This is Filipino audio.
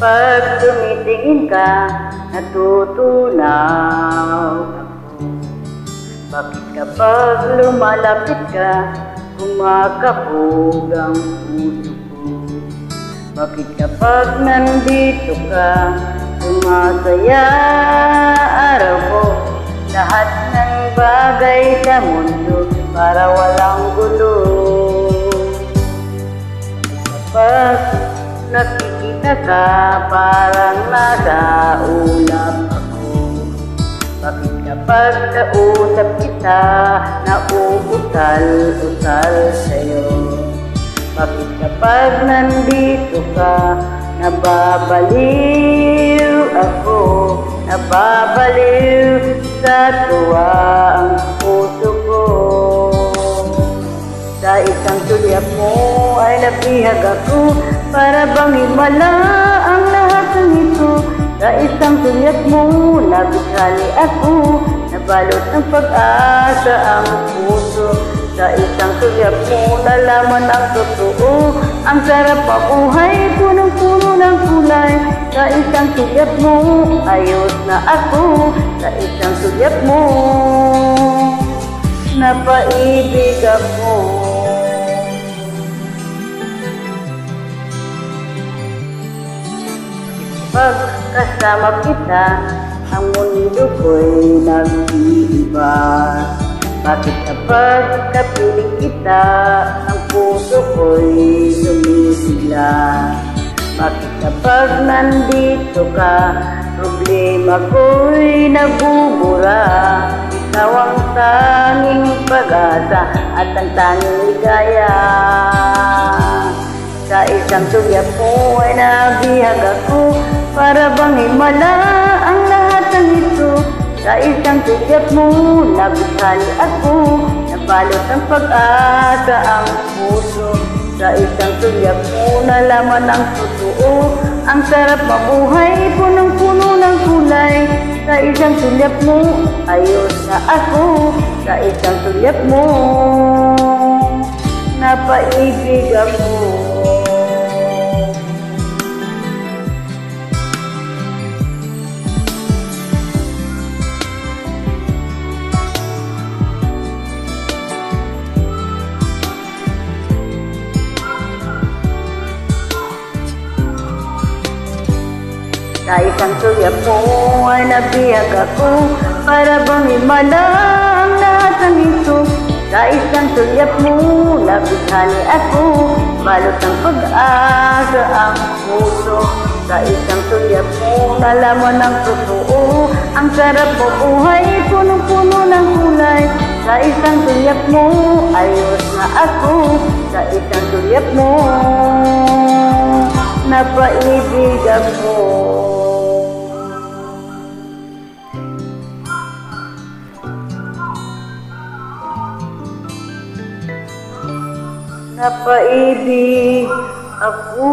Pag tumitingin ka, natutunaw ako. Bakit kapag lumalapit ka, kumakabog ang puso ko? Bakit kapag nandito ka, sumasaya araw ko? Lahat ng bagay sa mundo para walang gulo. Kapag nakikita ka, parang nasa ulap ako. Bakit kapag kausap kita, nauutal-utal sa'yo? Bakit kapag nandito ka, nababaliw ako? Nababaliw sa tuwa ang puso ko. Sa isang sulyap mo ay nabihag ako, para bang himala ang lahat ng ito. Sa isang sulyap mo nabighali ako, nabalot ng pag-asa ang puso. Sa isang sulyap mo nalaman ang totoo, ang sarap mabuhay, punong-puno ng kulay. Sa isang sulyap mo ayos na ako, sa isang sulyap mo napaibig ako. Pag kasama kita, ang mundo ko'y nag-iiba. Bakit kapag kapiling kita, ang puso ko'y sumisigla? Bakit kapag nandito ka, problema ko'y nabubura? Ikaw ang tanging pag-asa at ang tanging ligaya. Sa isang sulyap mo ay nabihag ako, para bang himala ang lahat ng ito. Sa isang sulyap mo nabighali ako, nabalot ng pag-asa ang puso. Sa isang sulyap mo nalaman ang totoo, ang sarap mabuhay, punong-puno ng kulay. Sa isang sulyap mo ayos na ako, sa isang sulyap mo napaibig ako. Sa isang sulyap mo ay nabihag ako, para bang himala ang lahat ng ito. Sa isang sulyap mo nabighali ako, balot ng pag-asa ang puso. Sa isang sulyap mo nalaman ang totoo, ang sarap mo buhay, punong-puno ng kulay. Sa isang sulyap mo ayos na ako, sa isang sulyap mo napaibig ako. Napaibig ako.